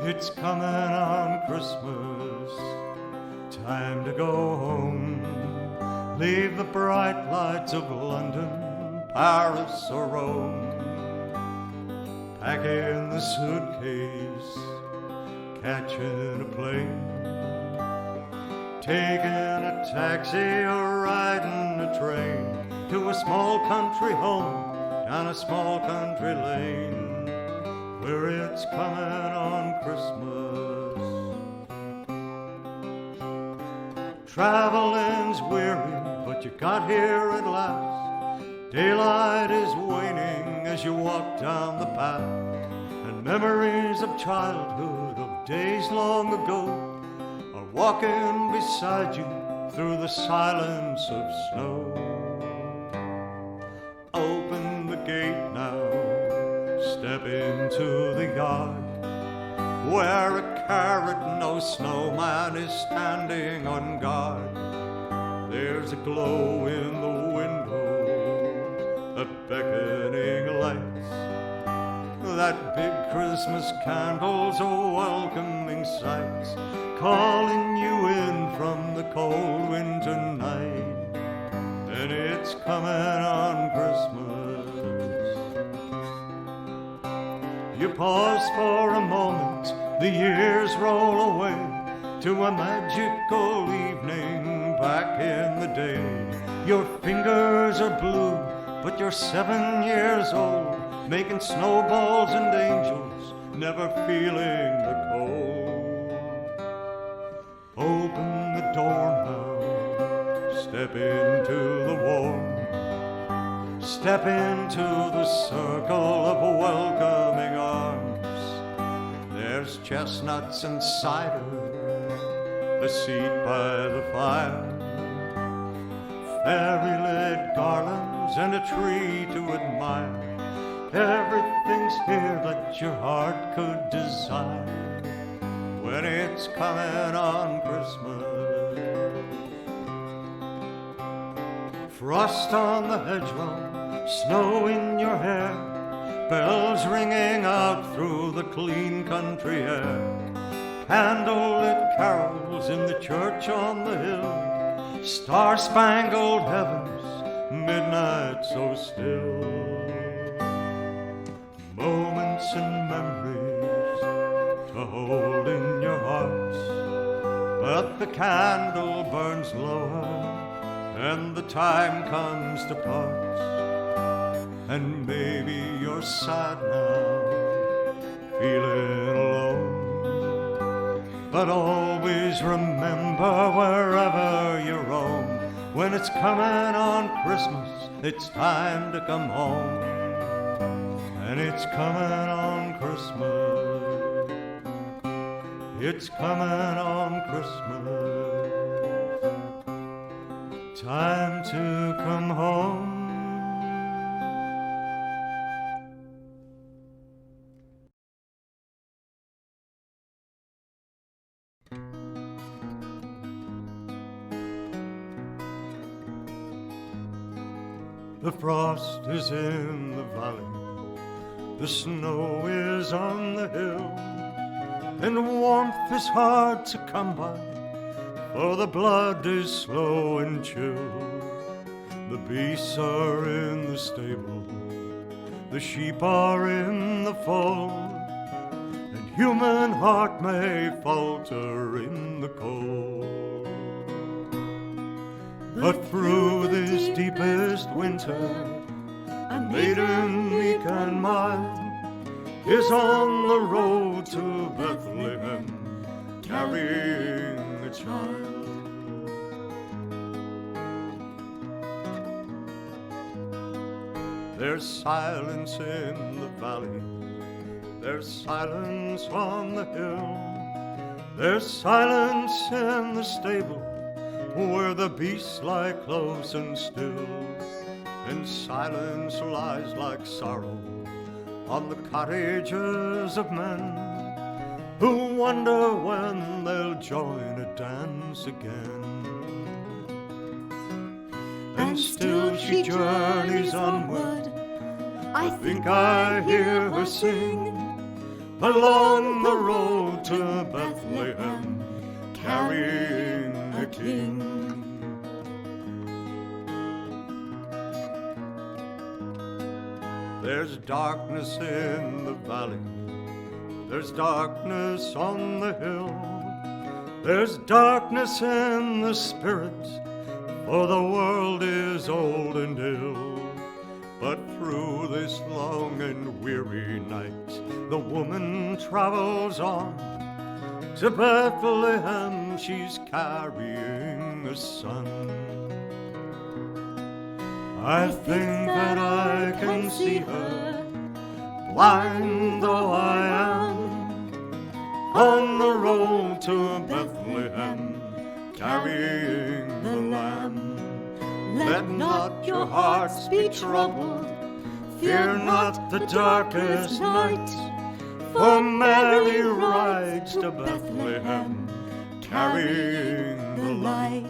It's coming on Christmas, time to go home. Leave the bright lights of London, Paris or Rome. Pack in the suitcase, catching a plane, taking a taxi or riding a train to a small country home down a small country lane, where it's coming on Christmas. Traveling's weary, but you got here at last. Daylight is waning as you walk down the path, and memories of childhood, of days long ago, are walking beside you through the silence of snow. Open the gate now, step into the yard, where a carrot-nosed snowman is standing on guard. There's a glow in the window, a beckoning lights. That big Christmas candle's a welcoming sight, calling you in from the cold winter night. And it's coming on Christmas. You pause for a moment, the years roll away to a magical evening back in the day. Your fingers are blue, but you're 7 years old, making snowballs and angels, never feeling the cold. Open the door now, step into the warm, step into the circle of welcoming arms. There's chestnuts and cider, a seat by the fire, fairy-lit garlands and a tree to admire. Everything's here that your heart could desire when it's coming on Christmas. Frost on the hedgerow, snow in your hair, bells ringing out through the clean country air, candlelit carols in the church on the hill, star-spangled heavens, midnight so still. Moments and memories to hold in your hearts, but the candle burns lower and the time comes to part. And maybe you're sad now, feeling alone, but always remember wherever you roam, when it's coming on Christmas, it's time to come home. And it's coming on Christmas, it's coming on Christmas, time to come home. The frost is in the valley, the snow is on the hill, and warmth is hard to come by, for the blood is slow and chill. The beasts are in the stable, the sheep are in the fold, and human heart may falter in the cold. But through this deepest winter, a maiden meek and mild is on the road to Bethlehem, carrying a child. There's silence in the valley, there's silence on the hill, there's silence in the stable, where the beasts lie close and still, and silence lies like sorrow on the cottages of men, who wonder when they'll join a dance again. And still she journeys onward, I think I hear her sing, along the road to Bethlehem, carrying a king. There's darkness in the valley, there's darkness on the hill, there's darkness in the spirit, for the world is old and ill. But through this long and weary night, the woman travels on. To Bethlehem she's carrying a son. I think that I can see her, blind though I am, on the road to Bethlehem, carrying the lamb. Let not your hearts be troubled, fear not the darkest night, for Mary rides to Bethlehem, carrying the light.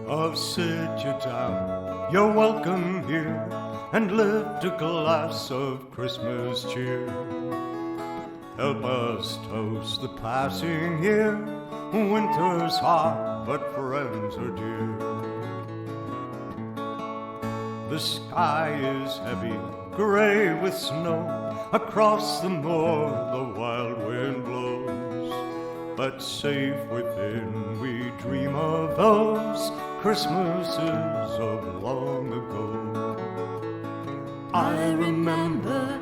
I'll sit you down, you're welcome here, and lift a glass of Christmas cheer. Help us toast the passing year, winter's hard, but friends are dear. The sky is heavy, gray with snow, across the moor the wild wind blows. But safe within we dream of those Christmases of long ago. I remember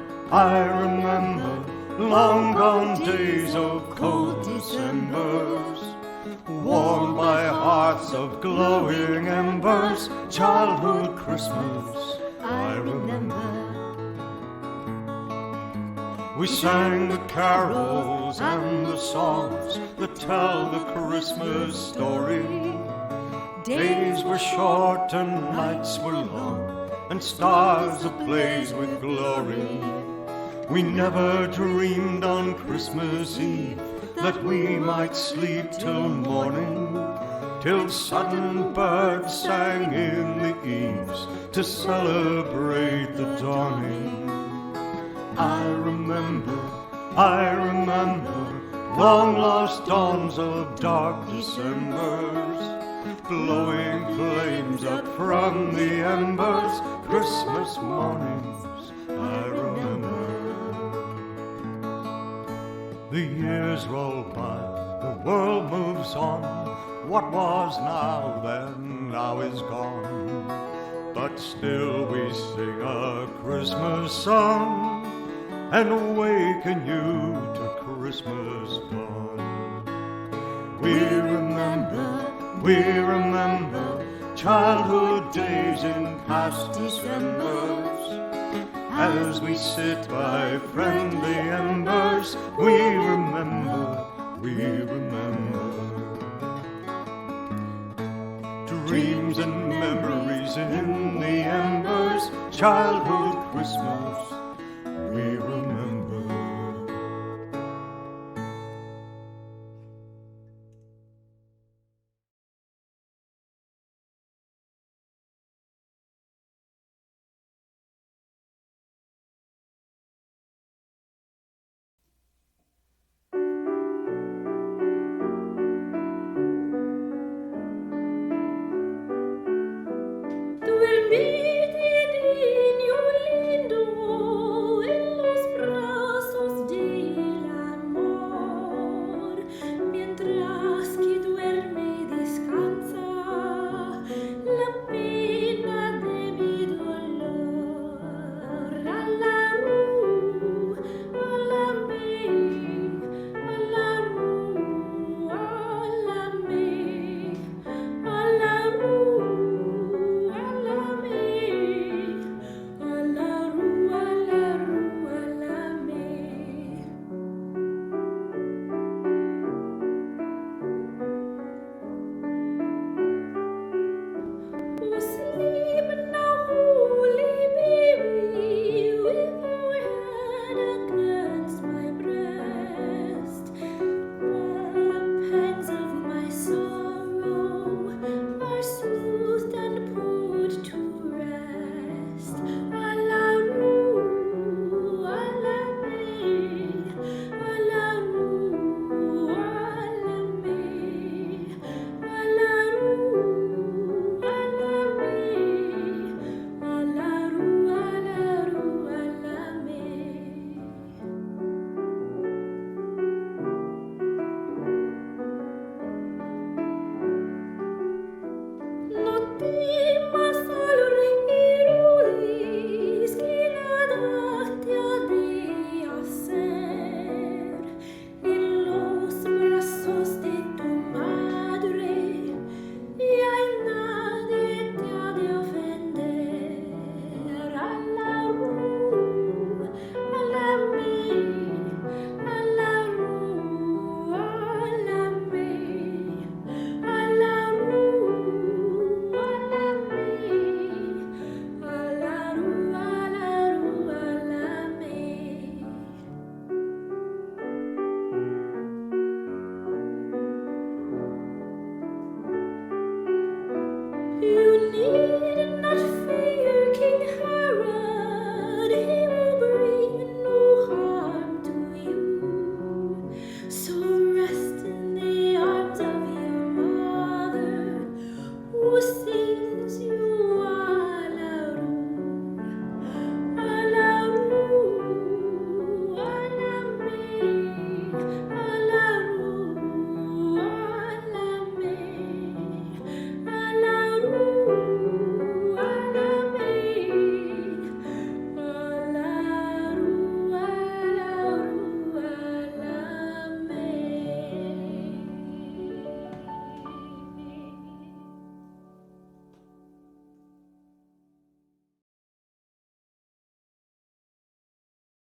long gone days of cold Decembers, warmed by hearts of glowing embers, childhood Christmas I remember. We sang the carols and the songs that tell the Christmas story. Days were short and nights were long, and stars ablaze with glory. We never dreamed on Christmas Eve that we might sleep till morning, till sudden birds sang in the eaves to celebrate the dawning. I remember long lost dawns of dark Decembers, glowing flames up from the embers, Christmas mornings I remember. The years roll by, the world moves on, what was now then now is gone, but still we sing a Christmas song and awaken you to Christmas dawn. We remember childhood days in past Decembers. As we sit by friendly embers, we remember. Dreams and memories in the embers, childhood Christmas, we remember. Duermete, niño lindo.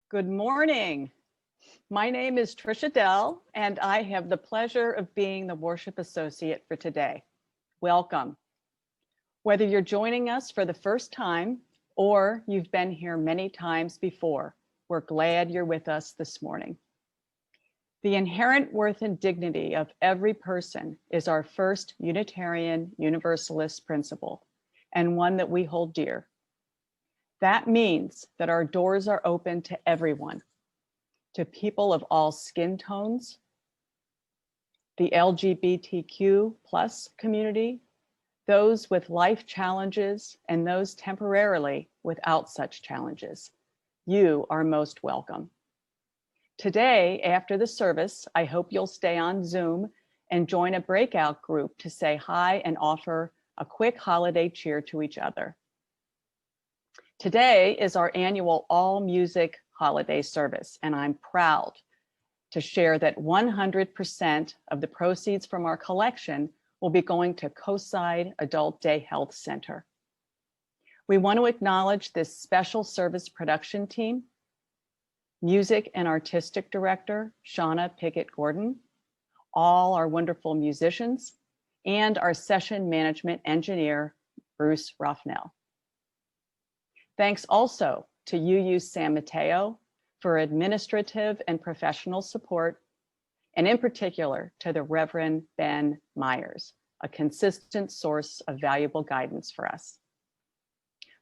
Good morning. My name is Trisha Dell, and I have the pleasure of being the worship associate for today. Welcome. Whether you're joining us for the first time or you've been here many times before, we're glad you're with us this morning. The inherent worth and dignity of every person is our first Unitarian Universalist principle, and one that we hold dear. That means that our doors are open to everyone, to people of all skin tones, the LGBTQ plus community, those with life challenges, and those temporarily without such challenges. You are most welcome. Today, after the service, I hope you'll stay on Zoom and join a breakout group to say hi and offer a quick holiday cheer to each other. Today is our annual all music holiday service, and I'm proud to share that 100% of the proceeds from our collection will be going to Coastside Adult Day Health Center. We want to acknowledge this special service production team, music and artistic director, Shauna Pickett-Gordon, all our wonderful musicians, and our session management engineer, Bruce Ruffnell. Thanks also to UU San Mateo for administrative and professional support, and in particular to the Reverend Ben Myers, a consistent source of valuable guidance for us.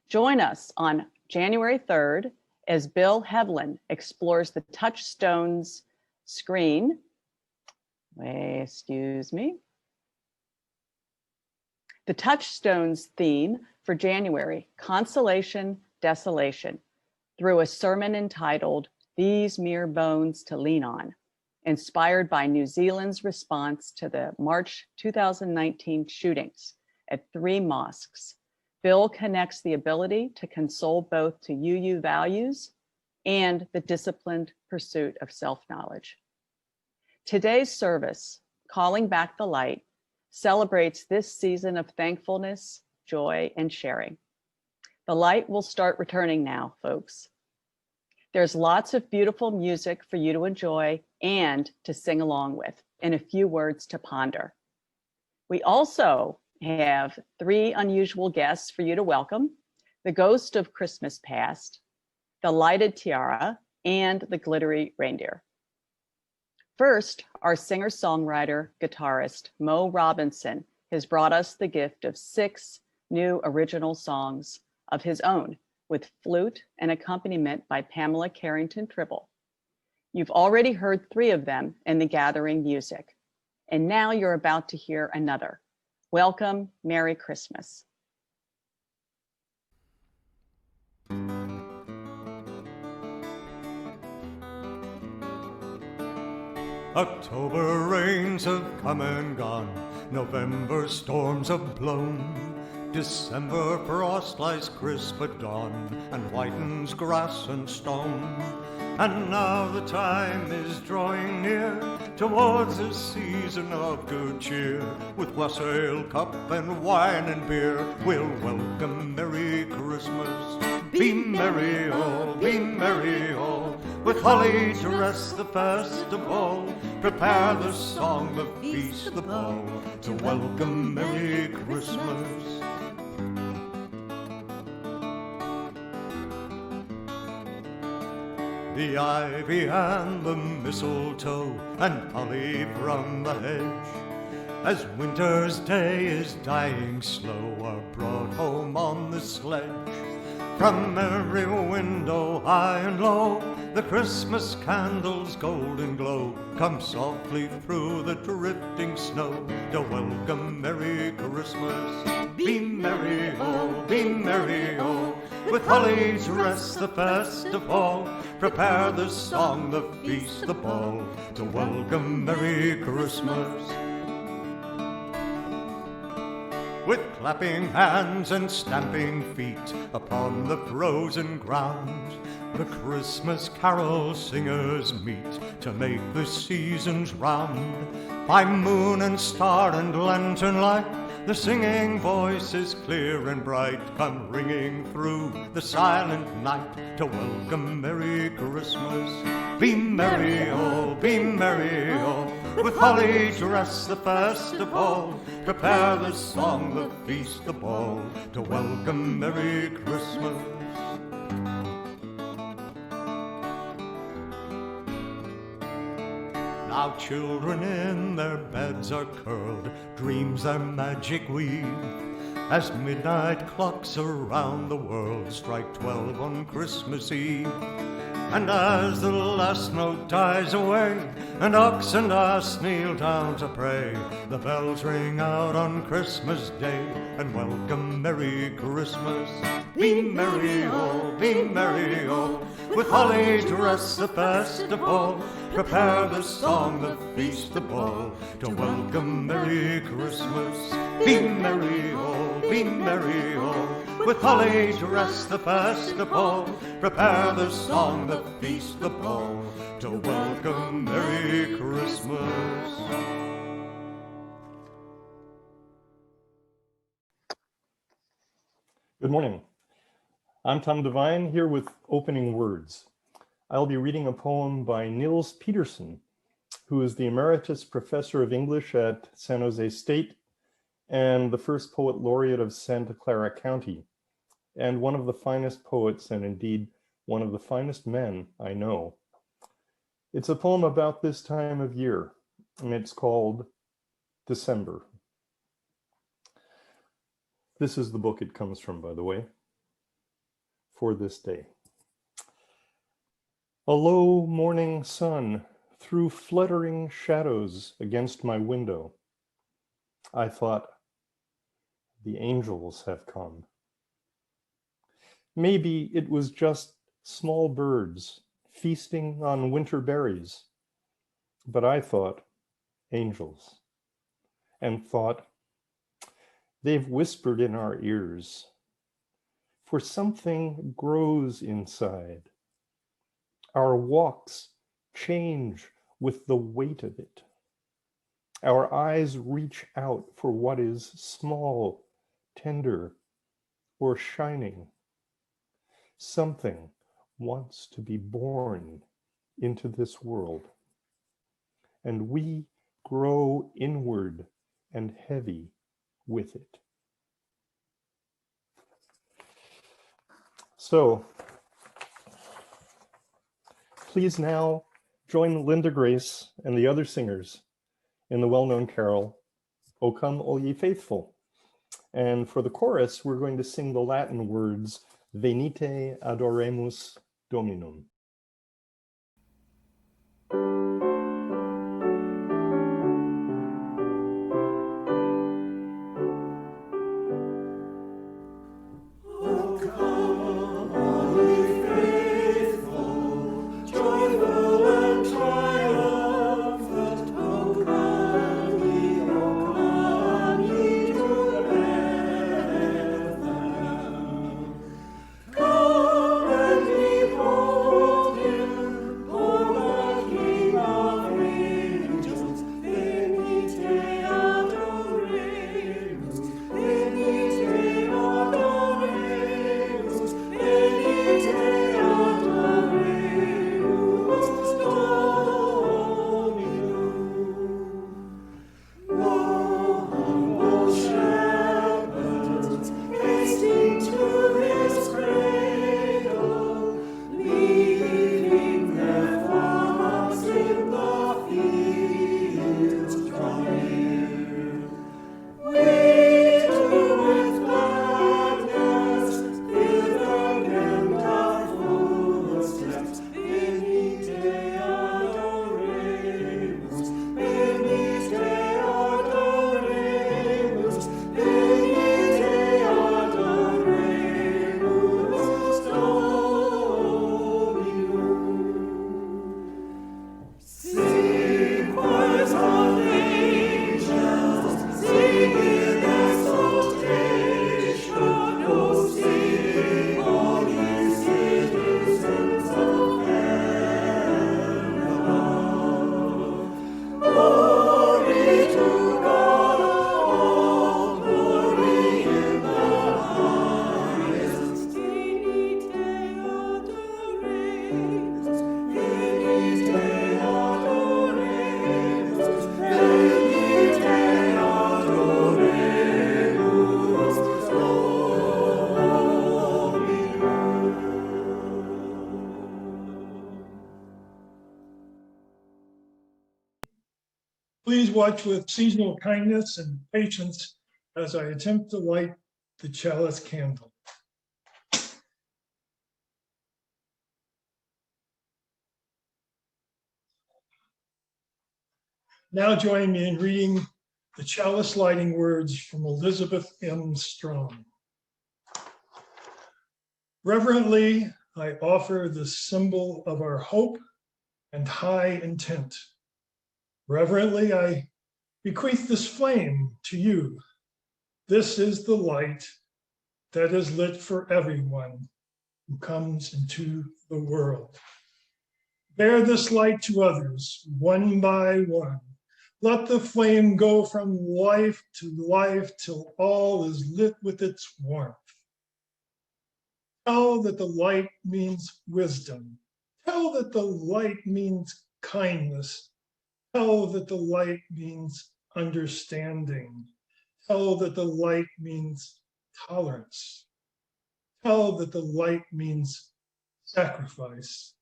Join us on January 3rd as Bill Hevlin explores the Touchstones screen. Excuse me. The Touchstones theme for January, Consolation, Desolation, through a sermon entitled These Mere Bones to Lean On, inspired by New Zealand's response to the March 2019 shootings at 3 mosques. Bill connects the ability to console both to UU values and the disciplined pursuit of self-knowledge. Today's service, Calling Back the Light, celebrates this season of thankfulness, joy, and sharing. The light will start returning now, folks. There's lots of beautiful music for you to enjoy and to sing along with, and a few words to ponder. We also have 3 unusual guests for you to welcome: the Ghost of Christmas Past, the Lighted Tiara, and the Glittery Reindeer. First, our singer-songwriter, guitarist, Mo Robinson, has brought us the gift of 6 new original songs of his own, with flute and accompaniment by Pamela Carrington-Tribble. You've already heard 3 of them in the gathering music, and now you're about to hear another. Welcome, Merry Christmas. October rains have come and gone, November storms have blown, December frost lies crisp at dawn and whitens grass and stone. And now the time is drawing near towards a season of good cheer. With wassail, cup and wine and beer, we'll welcome Merry Christmas. Be merry all, with holly to rest the first of all. Prepare the song, the feast, the ball, to welcome Merry Christmas. The ivy and the mistletoe and holly from the hedge, as winter's day is dying slow, are brought home on the sledge. From every window high and low, the Christmas candles' golden glow come softly through the drifting snow to welcome Merry Christmas. Be merry all, with holly to rest the first of all. Prepare the song, the feast, the ball, to welcome Merry Christmas. With clapping hands and stamping feet upon the frozen ground, the Christmas carol singers meet to make the seasons round. By moon and star and lantern light, The singing voices clear and bright come ringing through the silent night to welcome Merry Christmas. Be merry, oh, with holly dress the first of all. Prepare the song, the feast, the ball to welcome Merry Christmas. Now children in their beds are curled, dreams their magic weave, as midnight clocks around the world strike 12 on Christmas Eve. And as the last note dies away, and ox and ass kneel down to pray, the bells ring out on Christmas Day, and welcome Merry Christmas. Be merry, oh, with holly dress the first of all. Prepare the song, the feast, the ball, to welcome Merry Christmas. Be merry, oh, with holly dress the first of all. Prepare the song, the feast, the ball, to welcome Merry Christmas. Good morning. I'm Tom Devine, here with opening words. I'll be reading a poem by Nils Peterson, who is the Emeritus Professor of English at San Jose State and the first poet laureate of Santa Clara County, and one of the finest poets, and indeed one of the finest men I know. It's a poem about this time of year, and it's called December. This is the book it comes from, by the way, for this day. A low morning sun threw fluttering shadows against my window. I thought, the angels have come. Maybe it was just small birds feasting on winter berries, but I thought, angels, and thought, they've whispered in our ears, for something grows inside. Our walks change with the weight of it. Our eyes reach out for what is small, tender, or shining. Something wants to be born into this world, and we grow inward and heavy with it. So, please now join Linda Grace and the other singers in the well-known carol, O Come All Ye Faithful. And for the chorus, we're going to sing the Latin words, Venite adoremus Dominum. Come and behold. Please watch with seasonal kindness and patience as I attempt to light the chalice candle. Now join me in reading the chalice lighting words from Elizabeth M. Strong. Reverently, I offer the symbol of our hope and high intent. Reverently, I bequeath this flame to you. This is the light that is lit for everyone who comes into the world. Bear this light to others, one by one. Let the flame go from life to life till all is lit with its warmth. Tell that the light means wisdom. Tell that the light means kindness. Tell that the light means understanding. Tell that the light means tolerance. Tell that the light means sacrifice.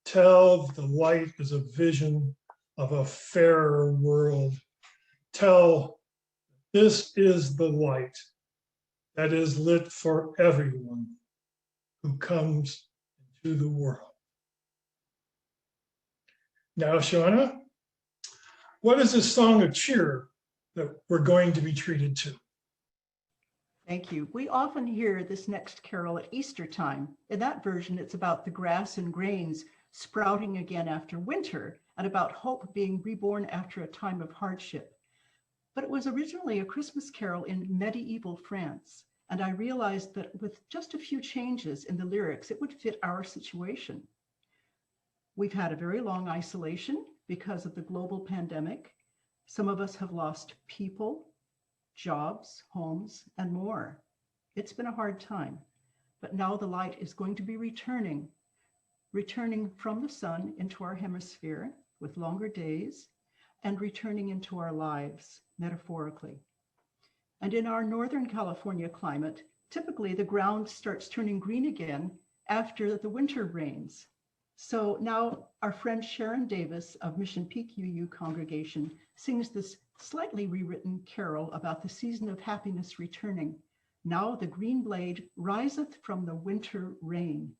Tell that the light is a vision of a fairer world. Tell this is the light that is lit for everyone who comes into the world. Now, Shauna, what is this song of cheer that we're going to be treated to? Thank you. We often hear this next carol at Easter time. In that version, it's about the grass and grains sprouting again after winter and about hope being reborn after a time of hardship. But it was originally a Christmas carol in medieval France, and I realized that with just a few changes in the lyrics, it would fit our situation. We've had a very long isolation because of the global pandemic. Some of us have lost people, jobs, homes, and more. It's been a hard time, but now the light is going to be returning from the sun into our hemisphere with longer days and returning into our lives, metaphorically. And in our Northern California climate, typically the ground starts turning green again after the winter rains. So now our friend Sharon Davis of Mission Peak UU congregation sings this slightly rewritten carol about the season of happiness returning. Now the green blade riseth from the winter rain.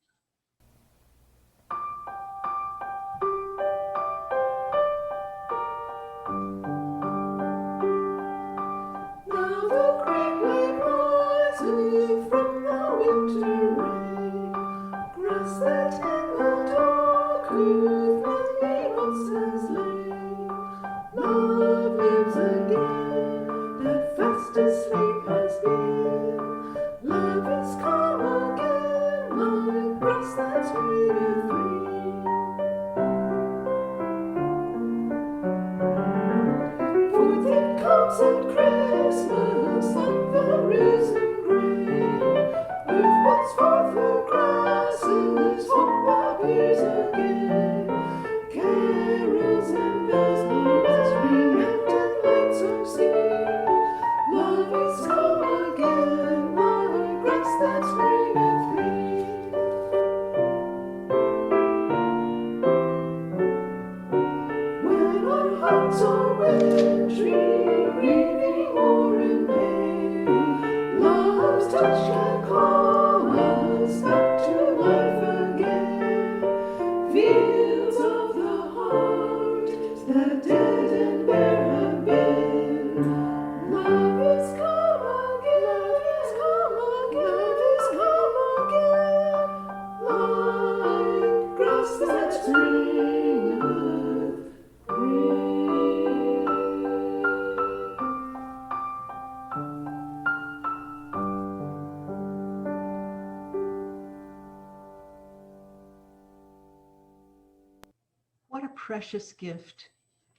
What a precious gift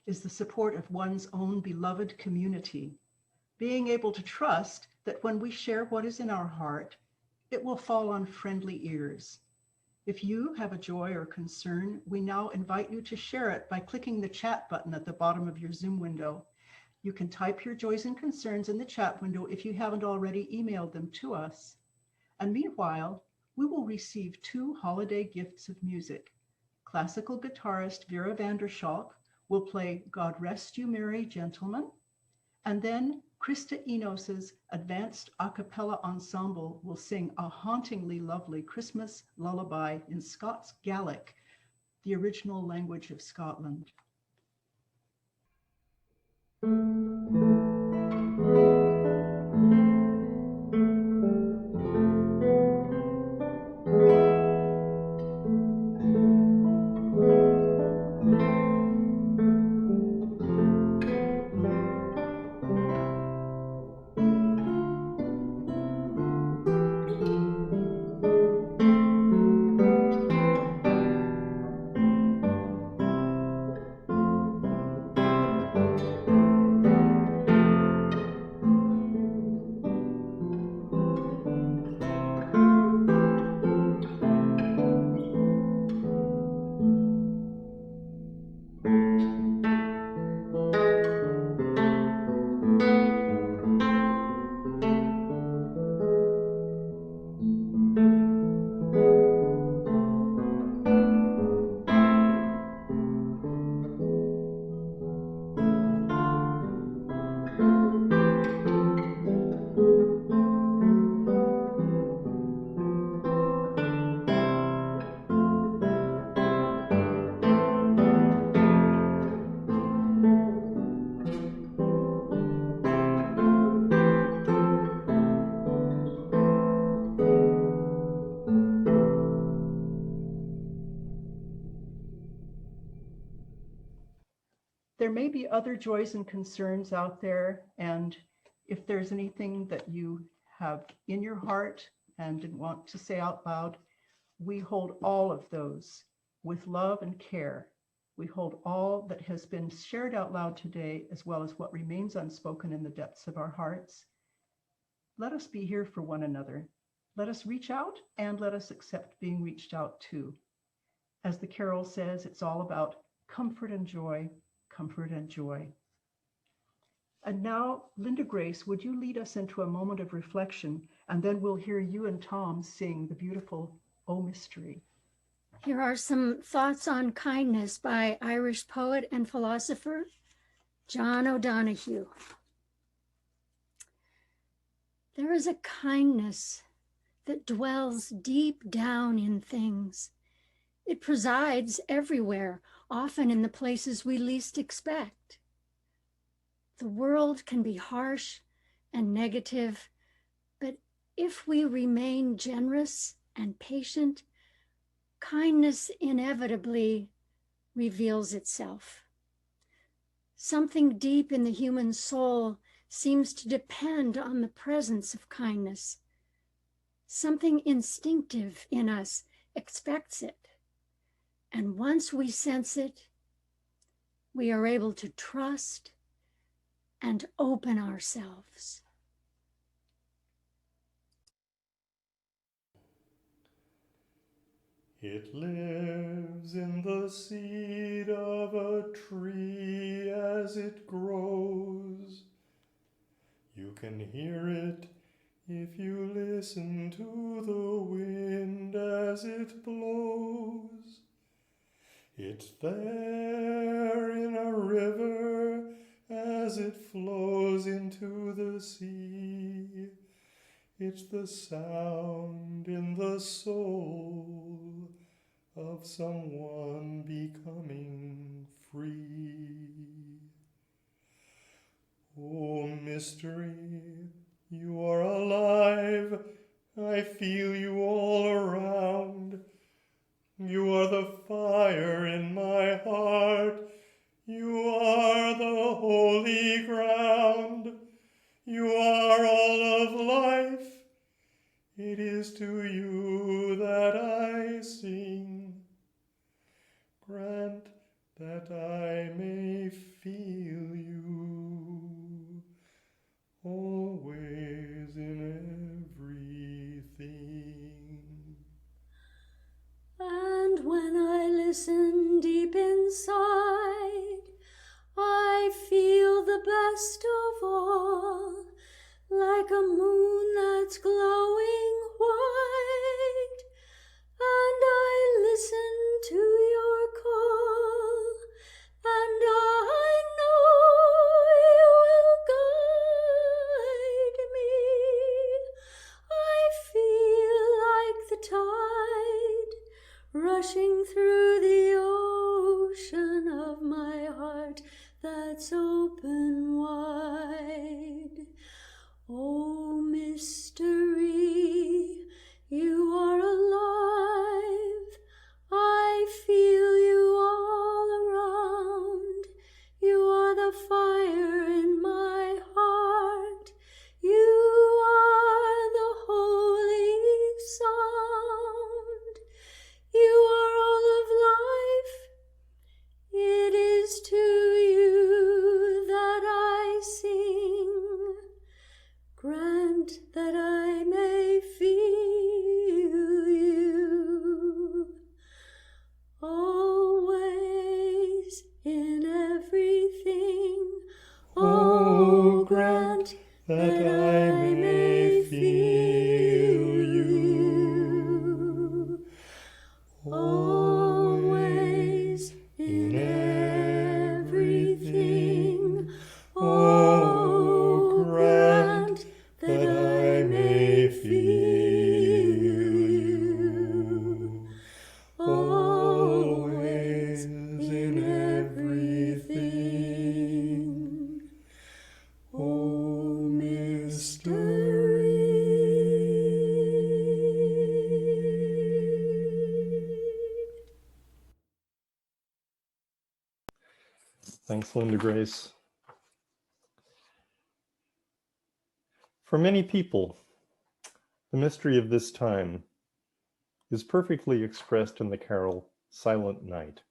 is the support of one's own beloved community, being able to trust that when we share what is in our heart, it will fall on friendly ears. If you have a joy or concern, we now invite you to share it by clicking the chat button at the bottom of your Zoom window. You can type your joys and concerns in the chat window if you haven't already emailed them to us. And meanwhile, we will receive 2 holiday gifts of music. Classical guitarist Vera Vanderschalk will play God Rest You Merry Gentlemen. And then Krista Enos's advanced a cappella ensemble will sing a hauntingly lovely Christmas lullaby in Scots Gaelic, the original language of Scotland. There may be other joys and concerns out there, and if there's anything that you have in your heart and didn't want to say out loud, we hold all of those with love and care. We hold all that has been shared out loud today, as well as what remains unspoken in the depths of our hearts. Let us be here for one another. Let us reach out and let us accept being reached out to. As the carol says, it's all about comfort and joy, comfort and joy. And now, Linda Grace, would you lead us into a moment of reflection, and then we'll hear you and Tom sing the beautiful O Mystery. Here are some thoughts on kindness by Irish poet and philosopher John O'Donohue. There is a kindness that dwells deep down in things. It presides everywhere, often in the places we least expect. The world can be harsh and negative, but if we remain generous and patient, kindness inevitably reveals itself. Something deep in the human soul seems to depend on the presence of kindness. Something instinctive in us expects it. And once we sense it, we are able to trust and open ourselves. It lives in the seed of a tree as it grows. You can hear it if you listen to the wind as it blows. It's there in a river as it flows into the sea. It's the sound in the soul of someone becoming free. Oh, mystery, you are alive. I feel you all around. You are the fire in my heart. You are the holy ground. You are all of life. It is to you that I sing. Grant that I may feel you always in everything. And when I listen deep inside, I feel the best of all, like a moon that's glowing white. And I listen to your call, and washing through the ocean of my heart that's open wide. Oh, mystery, you are alive. I feel you all around. You are the fire in my heart. You are the holy sound. You are all of life. It is to you that I sing. Grant that I may feel you always in everything. Oh, grant that I may feel you always in everything. Oh, grant that I may feel you always in everything. Oh, mystery. Thanks, Linda Grace. For many people, the mystery of this time is perfectly expressed in the carol Silent Night.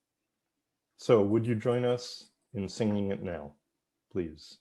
So would you join us in singing it now, please?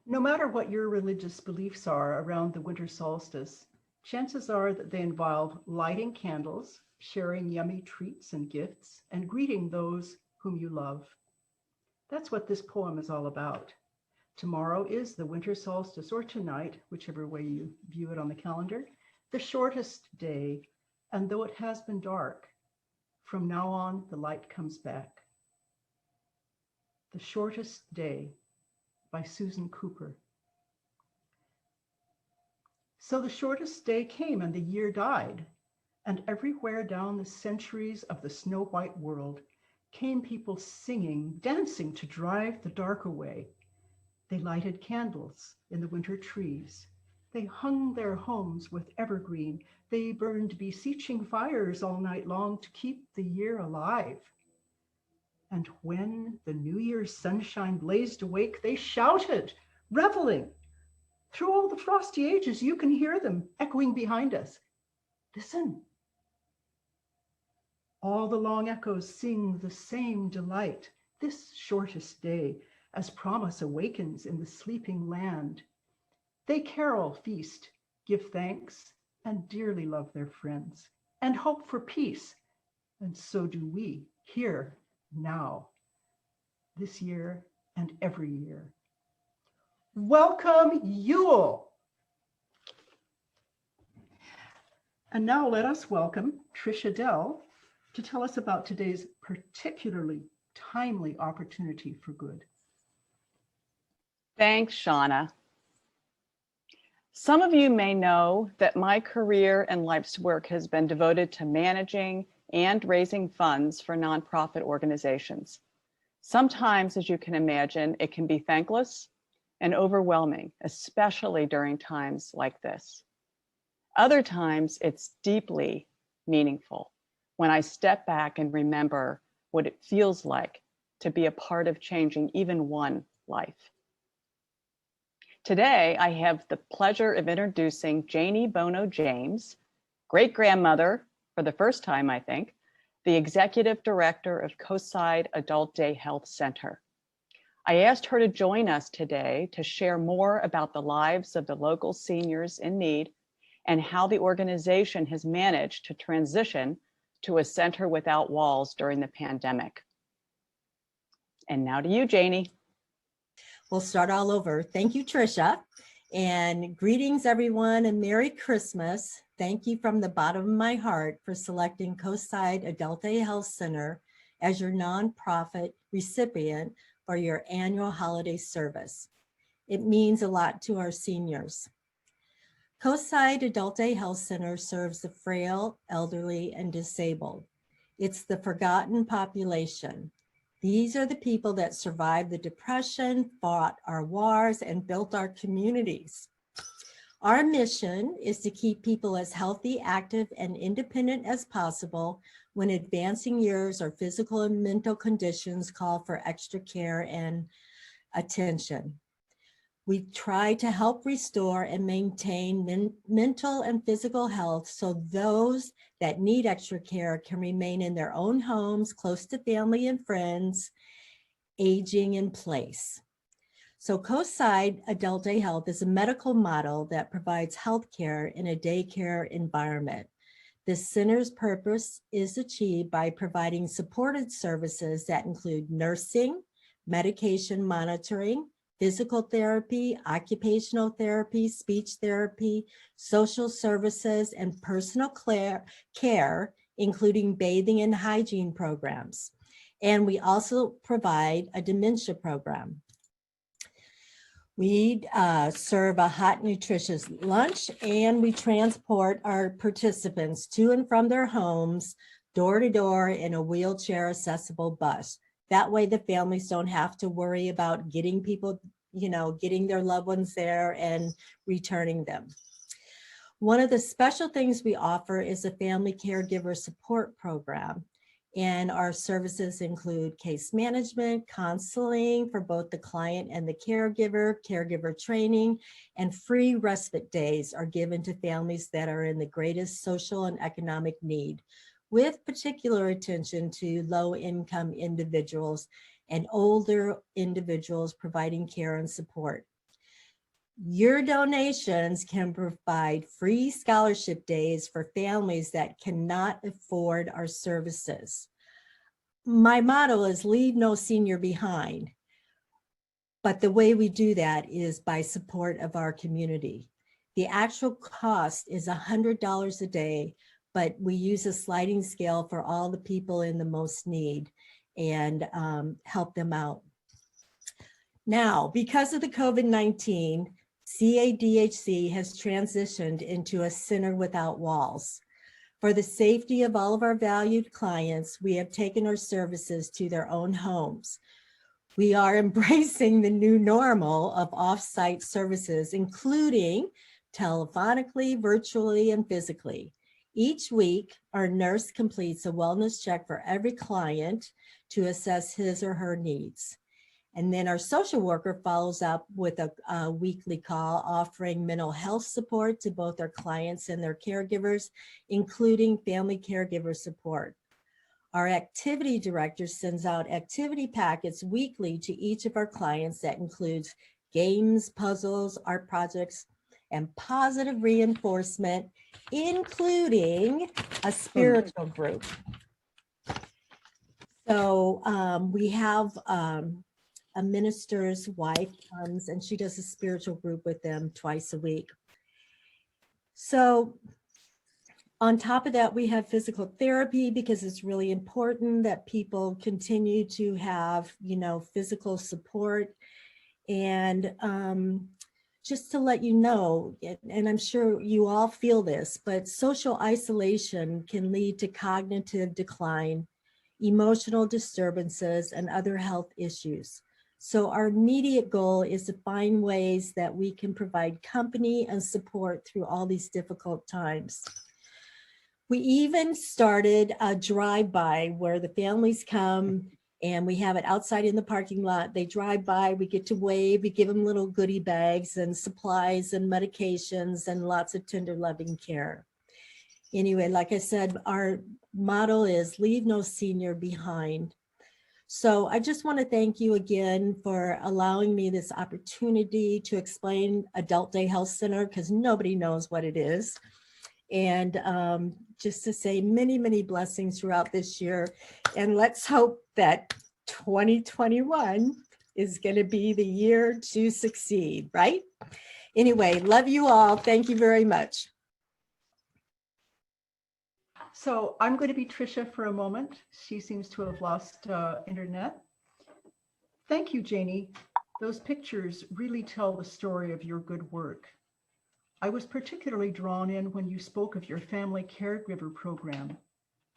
No matter what your religious beliefs are around the winter solstice, chances are that they involve lighting candles, sharing yummy treats and gifts, and greeting those whom you love. That's what this poem is all about. Tomorrow is the winter solstice, or tonight, whichever way you view it on the calendar, the shortest day, and though it has been dark, from now on the light comes back. The Shortest Day by Susan Cooper. So the shortest day came and the year died, and everywhere down the centuries of the snow-white world, came people singing, dancing to drive the dark away. They lighted candles in the winter trees. They hung their homes with evergreen. They burned beseeching fires all night long to keep the year alive. And when the New Year's sunshine blazed awake, they shouted, reveling. Through all the frosty ages, you can hear them echoing behind us. Listen. All the long echoes sing the same delight, this shortest day, as promise awakens in the sleeping land. They carol, feast, give thanks, and dearly love their friends, and hope for peace. And so do we, here, now, this year and every year. Welcome, Yule! And now let us welcome Tricia Dell to tell us about today's particularly timely opportunity for good. Thanks, Shauna. Some of you may know that my career and life's work has been devoted to managing and raising funds for nonprofit organizations. Sometimes, as you can imagine, it can be thankless and overwhelming, especially during times like this. Other times, it's deeply meaningful when I step back and remember what it feels like to be a part of changing even one life. Today, I have the pleasure of introducing Janie Bono James, great-grandmother, for the first time, I think, the executive director of Coastside Adult Day Health Center. I asked her to join us today to share more about the lives of the local seniors in need and how the organization has managed to transition to a center without walls during the pandemic. And now to you, Janie. We'll start all over. Thank you, Tricia. And greetings, everyone, and Merry Christmas. Thank you from the bottom of my heart for selecting Coastside Adult Day Health Center as your nonprofit recipient for your annual holiday service. It means a lot to our seniors. Coastside Adult Day Health Center serves the frail, elderly, and disabled. It's the forgotten population. These are the people that survived the Depression, fought our wars, and built our communities. Our mission is to keep people as healthy, active, and independent as possible when advancing years or physical and mental conditions call for extra care and attention. We try to help restore and maintain mental and physical health so those that need extra care can remain in their own homes, close to family and friends, aging in place. So Coastside Adult Day Health is a medical model that provides health care in a daycare environment. The center's purpose is achieved by providing supported services that include nursing, medication monitoring, physical therapy, occupational therapy, speech therapy, social services, and personal care, including bathing and hygiene programs. And we also provide a dementia program. We serve a hot, nutritious lunch, and we transport our participants to and from their homes, door to door, in a wheelchair accessible bus. That way the families don't have to worry about getting people, getting their loved ones there and returning them. One of the special things we offer is a family caregiver support program. And our services include case management, counseling for both the client and the caregiver, caregiver training, and free respite days are given to families that are in the greatest social and economic need, with particular attention to low-income individuals and older individuals providing care and support. Your donations can provide free scholarship days for families that cannot afford our services. My motto is leave no senior behind, but the way we do that is by support of our community. The actual cost is $100 a day, but we use a sliding scale for all the people in the most need and help them out. Now, because of the COVID-19, CADHC has transitioned into a center without walls. For the safety of all of our valued clients, we have taken our services to their own homes. We are embracing the new normal of off-site services, including telephonically, virtually, and physically. Each week, our nurse completes a wellness check for every client to assess his or her needs. And then our social worker follows up with a weekly call offering mental health support to both our clients and their caregivers, including family caregiver support. Our activity director sends out activity packets weekly to each of our clients that includes games, puzzles, art projects, and positive reinforcement, including a spiritual group. So we have a minister's wife comes and she does a spiritual group with them twice a week. So on top of that, we have physical therapy because it's really important that people continue to have, physical support. And just to let you know, and I'm sure you all feel this, but social isolation can lead to cognitive decline, emotional disturbances, and other health issues. So our immediate goal is to find ways that we can provide company and support through all these difficult times. We even started a drive-by where the families come and we have it outside in the parking lot. They drive by, we get to wave, we give them little goodie bags and supplies and medications and lots of tender loving care. Anyway, like I said, our motto is leave no senior behind. So I just want to thank you again for allowing me this opportunity to explain Adult Day Health Center because nobody knows what it is. And just to say many, many blessings throughout this year. And let's hope that 2021 is going to be the year to succeed, right? Anyway, love you all. Thank you very much. So I'm going to be Tricia for a moment. She seems to have lost internet. Thank you, Janie. Those pictures really tell the story of your good work. I was particularly drawn in when you spoke of your family caregiver program.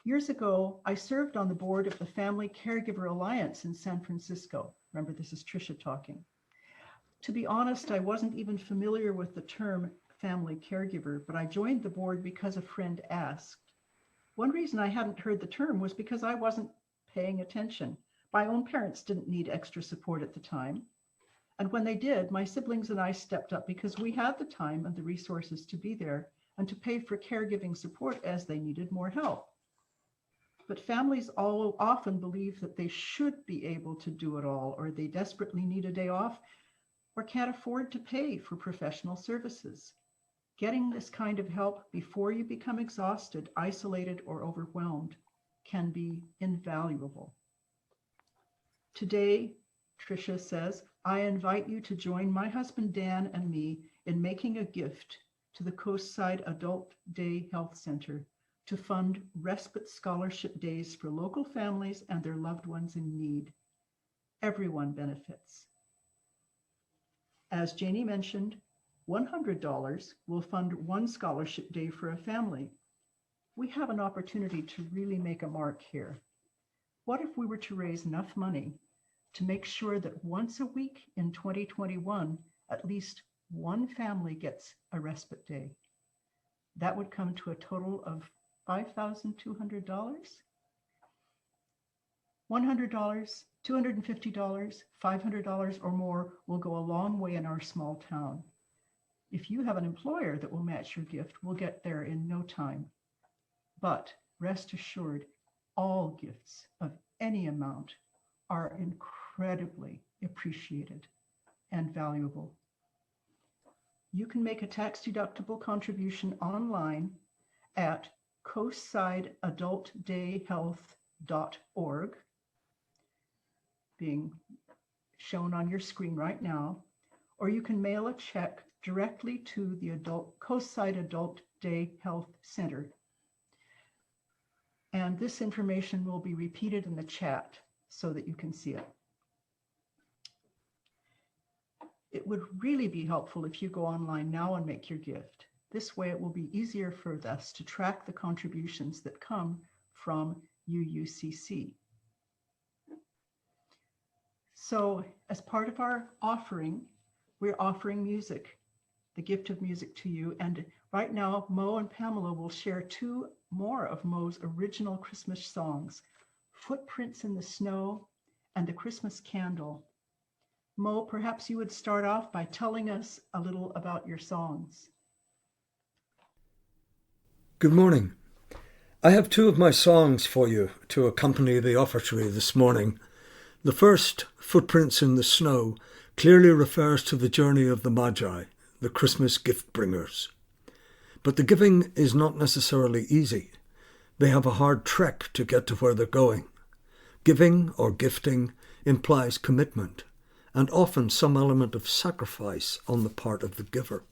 Years ago, I served on the board of the Family Caregiver Alliance in San Francisco. Remember, this is Tricia talking. To be honest, I wasn't even familiar with the term family caregiver, but I joined the board because a friend asked. One reason I hadn't heard the term was because I wasn't paying attention. My own parents didn't need extra support at the time. And when they did, my siblings and I stepped up because we had the time and the resources to be there and to pay for caregiving support as they needed more help. But families often believe that they should be able to do it all, or they desperately need a day off, or can't afford to pay for professional services. Getting this kind of help before you become exhausted, isolated, or overwhelmed can be invaluable. Today, Tricia says, I invite you to join my husband Dan and me in making a gift to the Coastside Adult Day Health Center to fund respite scholarship days for local families and their loved ones in need. Everyone benefits. As Janie mentioned, $100 will fund one scholarship day for a family. We have an opportunity to really make a mark here. What if we were to raise enough money to make sure that once a week in 2021, at least one family gets a respite day? That would come to a total of $5,200. $100, $250, $500 or more will go a long way in our small town. If you have an employer that will match your gift, we'll get there in no time. But rest assured, all gifts of any amount are incredibly appreciated and valuable. You can make a tax-deductible contribution online at coastsideadultdayhealth.org, being shown on your screen right now, or you can mail a check directly to the Coastside Adult Day Health Center. And this information will be repeated in the chat so that you can see it. It would really be helpful if you go online now and make your gift. This way it will be easier for us to track the contributions that come from UUCC. So as part of our offering, we're offering music, the gift of music to you. And right now, Mo and Pamela will share 2 more of Mo's original Christmas songs, Footprints in the Snow and The Christmas Candle. Mo, perhaps you would start off by telling us a little about your songs. Good morning. I have 2 of my songs for you to accompany the offertory this morning. The first, Footprints in the Snow, clearly refers to the journey of the Magi, the Christmas gift bringers. But the giving is not necessarily easy. They have a hard trek to get to where they're going. Giving or gifting implies commitment, and often some element of sacrifice on the part of the giver.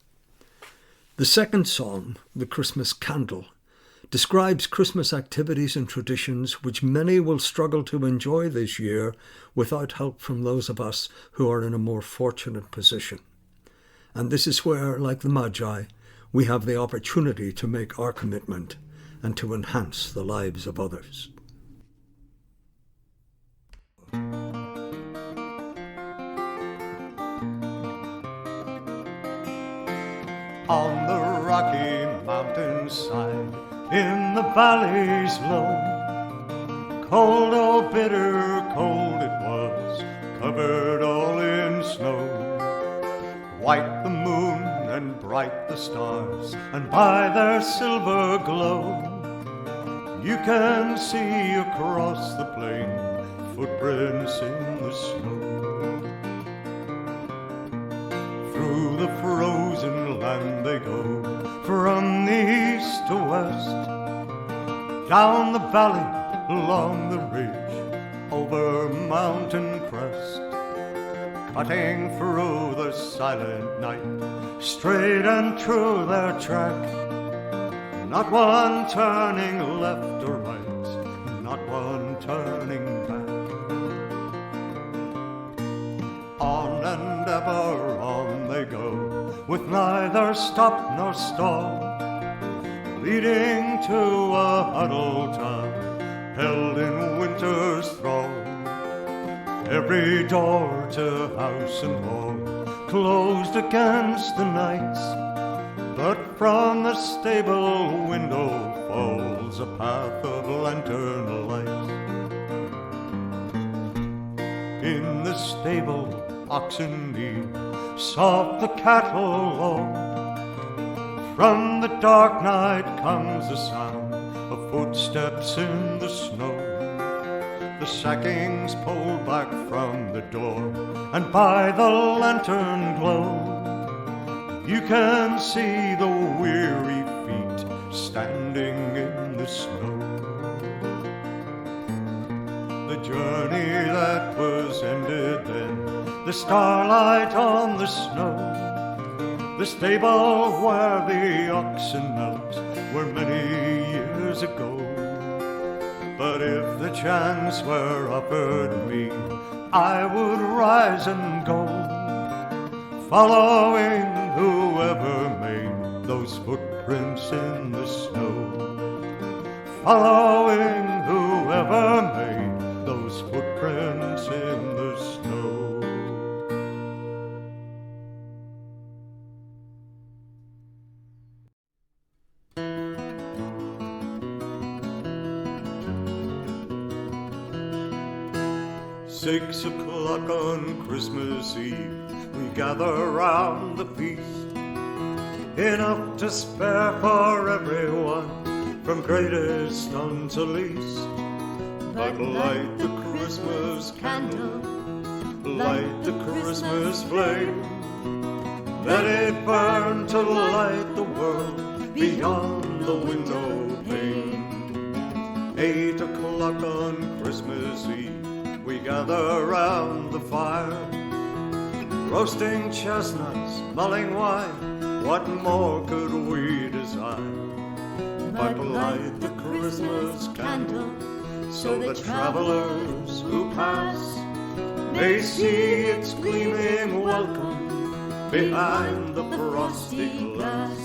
The second song, The Christmas Candle, describes Christmas activities and traditions which many will struggle to enjoy this year without help from those of us who are in a more fortunate position. And this is where, like the Magi, we have the opportunity to make our commitment and to enhance the lives of others. On the rocky mountainside, in the valleys low, cold, oh bitter cold it was, covered all in snow. White the moon and bright the stars, and by their silver glow, you can see across the plain footprints in the snow. Through the frozen land they go, from the east to west, down the valley, along the ridge, over mountain crest, cutting through the silent night, straight and true their track, not one turning left or right, not one turning back. On and ever on they go, with neither stop nor stall, leading to a huddled town, held in winter's thrall. Every door to house and hall closed against the night, but from the stable window falls a path of lantern light. In the stable oxen kneel, soft the cattle low. From the dark night comes the sound of footsteps in the snow. The sackings pulled back from the door, and by the lantern glow, you can see the weary feet standing in the snow. The journey that was ended then, the starlight on the snow, the stable where the oxen knelt were many years ago. But if the chance were offered me, I would rise and go, following whoever made those footprints in the snow, following whoever made those footprints in the snow. "6 o'clock on Christmas Eve, we gather round the feast, enough to spare for everyone, from greatest unto least. But light the Christmas candle, light the Christmas flame, let it burn to light the world beyond the window pane. 8 o'clock on Christmas Eve, we gather round the fire, roasting chestnuts, mulling wine, what more could we desire? But light the Christmas candle, so the travelers who pass may see its gleaming welcome behind the frosty glass.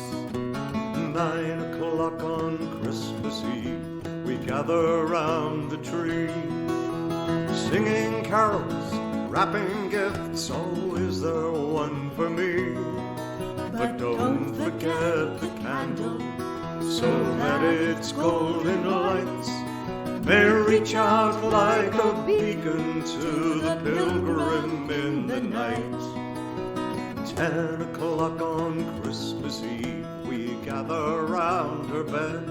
9 o'clock on Christmas Eve, we gather round the tree, singing carols, wrapping gifts. Oh, is there one for me? But don't forget the candle, so that its golden lights may reach out like a beacon to the pilgrim in the night. 10 o'clock on Christmas Eve, we gather round her bed.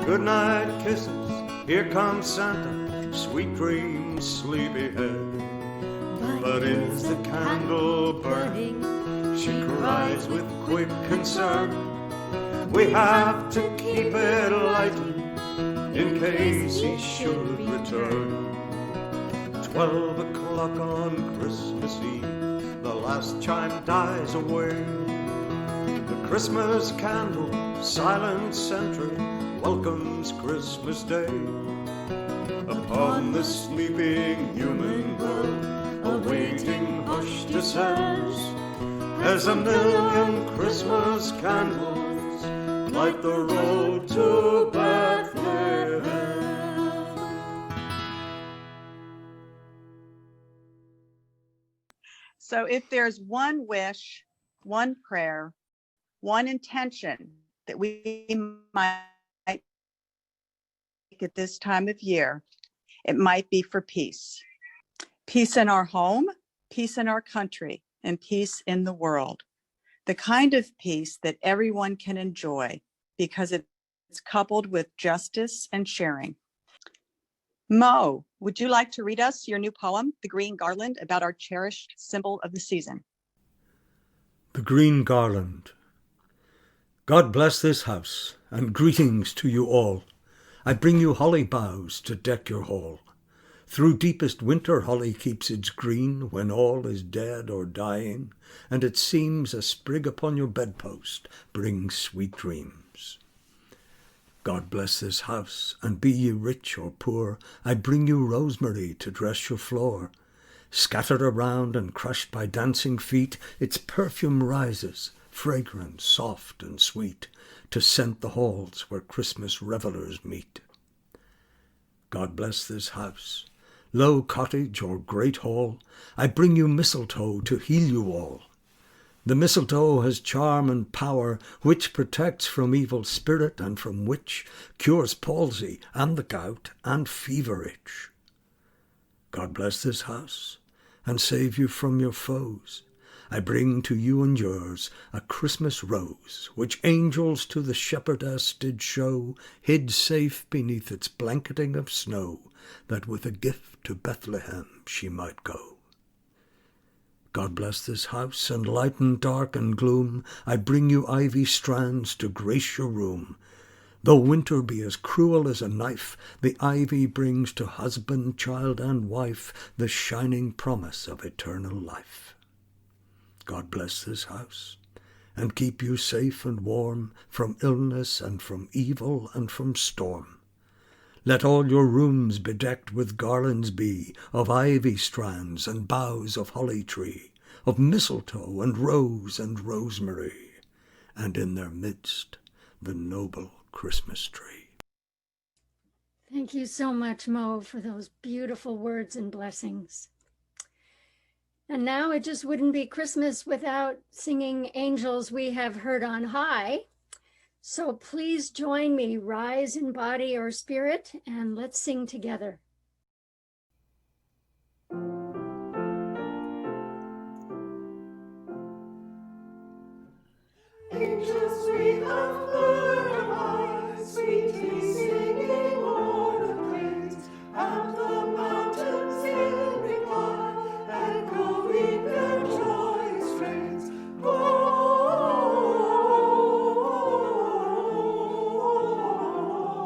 Good night kisses, here comes Santa, sweet dreams, sleepyhead. But is the candle burning? She cries with quick concern. We have to keep it lighted in case he should return. 12 o'clock on Christmas Eve, the last chime dies away. The Christmas candle, silent sentry, welcomes Christmas Day. Upon the sleeping human world, a waiting hush descends, as a million Christmas candles light the road to Bethlehem. So if there's one wish, one prayer, one intention that we might make at this time of year, it might be for peace. Peace in our home, peace in our country, and peace in the world. The kind of peace that everyone can enjoy because it's coupled with justice and sharing. Mo, would you like to read us your new poem, The Green Garland, about our cherished symbol of the season? The Green Garland. God bless this house, and greetings to you all. I bring you holly boughs to deck your hall. Through deepest winter holly keeps its green when all is dead or dying, and it seems a sprig upon your bedpost brings sweet dreams. God bless this house, and be ye rich or poor, I bring you rosemary to dress your floor. Scattered around and crushed by dancing feet, its perfume rises, fragrant, soft, and sweet, to scent the halls where Christmas revellers meet. God bless this house, low cottage or great hall, I bring you mistletoe to heal you all. The mistletoe has charm and power, which protects from evil spirit and from witch, cures palsy and the gout and fever itch. God bless this house, and save you from your foes. I bring to you and yours a Christmas rose, which angels to the shepherdess did show, hid safe beneath its blanketing of snow, that with a gift to Bethlehem she might go. God bless this house, and lighten dark and gloom, I bring you ivy strands to grace your room. Though winter be as cruel as a knife, the ivy brings to husband, child, and wife the shining promise of eternal life. God bless this house, and keep you safe and warm from illness and from evil and from storm. Let all your rooms bedecked with garlands be, of ivy strands and boughs of holly tree, of mistletoe and rose and rosemary, and in their midst the noble Christmas tree. Thank you so much, Mo, for those beautiful words and blessings. And now it just wouldn't be Christmas without singing Angels We Have Heard on High. So please join me, rise in body or spirit, and let's sing together. Angels we have heard on high, sweetly singing o'er the plains, and the mountains in reply, echoing their joyous strains.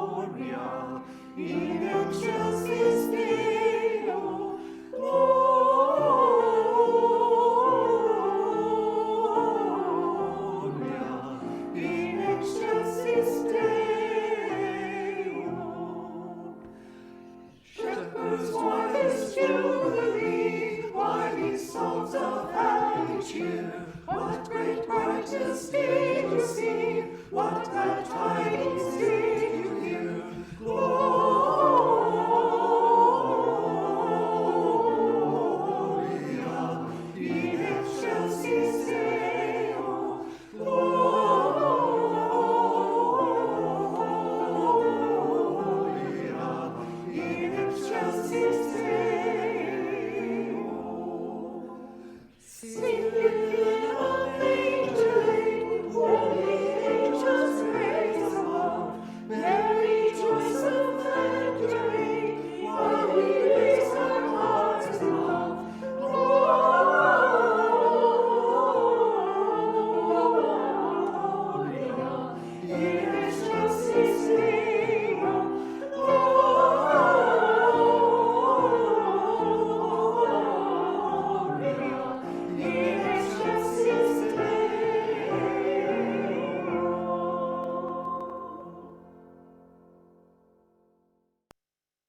Gloria in excelsis Deo, Gloria in excelsis what glad tidings did you hear? Gloria in excelsis Deo. Gloria in excelsis Deo. Sing within a manger laid, holy angels praise above. Mary, joys of Magdalene, while we raise our hearts in love. Gloria in excelsis Deo. Gloria in excelsis Deo.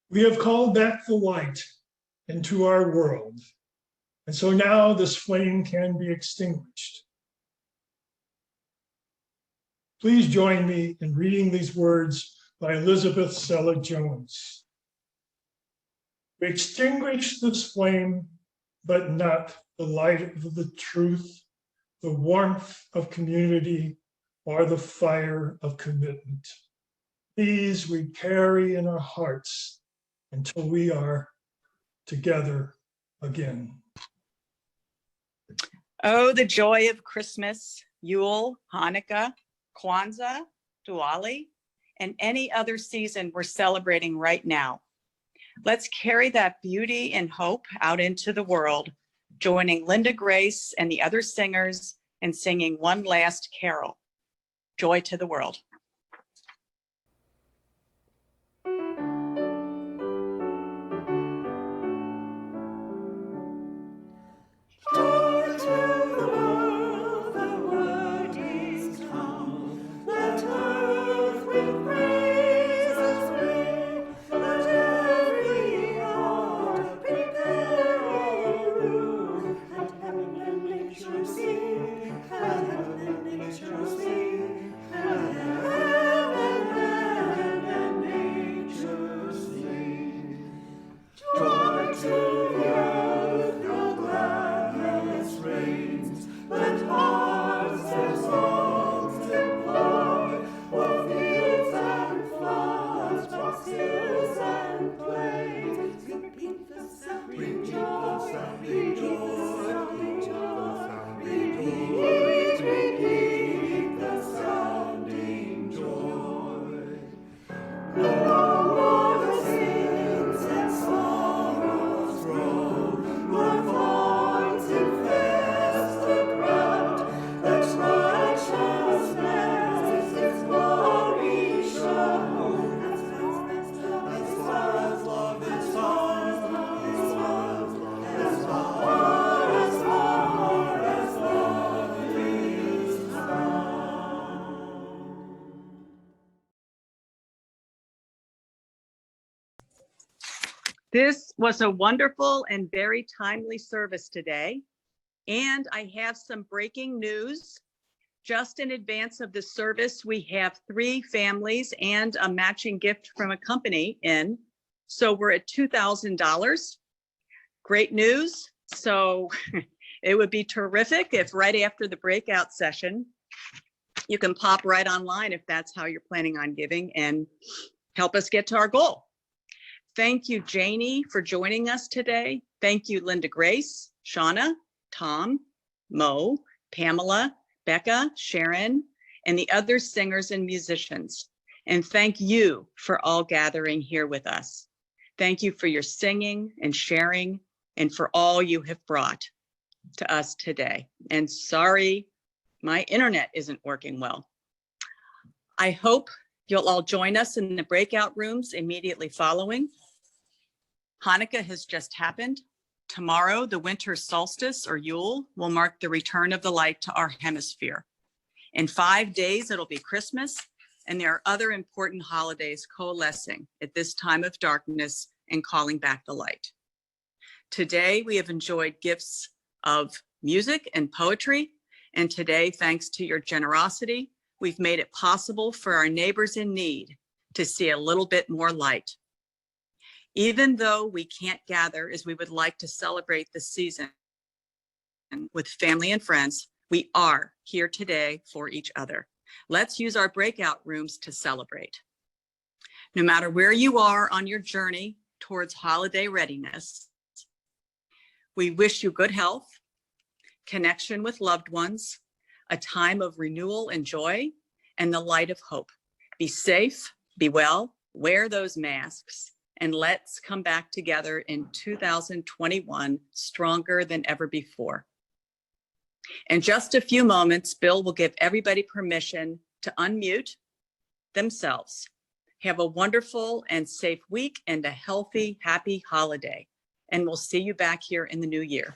We have called back the light into our world, and so now this flame can be extinguished. Please join me in reading these words by Elizabeth Sella Jones. We extinguish this flame, but not the light of the truth, the warmth of community, or the fire of commitment. These we carry in our hearts until we are together again. Oh, the joy of Christmas, Yule, Hanukkah, Kwanzaa, Diwali, and any other season we're celebrating right now. Let's carry that beauty and hope out into the world, joining Linda Grace and the other singers in singing one last carol, Joy to the World. Joy to the world, the word is come. Let earth with praises ring. Let every heart prepare a room. And heaven and nature sing. And heaven and nature sing. And heaven and nature sing. Joy to the earth, the gladness reigns. Let hearts and songs employ, o'er fields and floods, across hills and plains. Repeat the sound, rejoice, rejoice, rejoice, repeat the sounding joy. No more the sins and sorrows roam, nor thorns infest the ground. Let righteousness its glory show. As far as love is found, as far as love is found. This was a wonderful and very timely service today. And I have some breaking news. Just in advance of the service, we have 3 families and a matching gift from a company in. So we're at $2,000. Great news. So it would be terrific if right after the breakout session, you can pop right online if that's how you're planning on giving and help us get to our goal. Thank you, Janie, for joining us today. Thank you, Linda Grace, Shauna, Tom, Mo, Pamela, Bekah, Sharon, and the other singers and musicians. And thank you for all gathering here with us. Thank you for your singing and sharing and for all you have brought to us today. And sorry, my internet isn't working well. I hope you'll all join us in the breakout rooms immediately following. Hanukkah has just happened. Tomorrow, the winter solstice or Yule will mark the return of the light to our hemisphere. In 5 days, it'll be Christmas, and there are other important holidays coalescing at this time of darkness and calling back the light. Today, we have enjoyed gifts of music and poetry, and today, thanks to your generosity, We've made it possible for our neighbors in need to see a little bit more light. Even though we can't gather as we would like to celebrate the season with family and friends, we are here today for each other. Let's use our breakout rooms to celebrate. No matter where you are on your journey towards holiday readiness, we wish you good health, connection with loved ones, a time of renewal and joy, and the light of hope. Be safe, be well, wear those masks, and let's come back together in 2021 stronger than ever before. In just a few moments, Bill will give everybody permission to unmute themselves. Have a wonderful and safe week and a healthy, happy holiday. And we'll see you back here in the new year.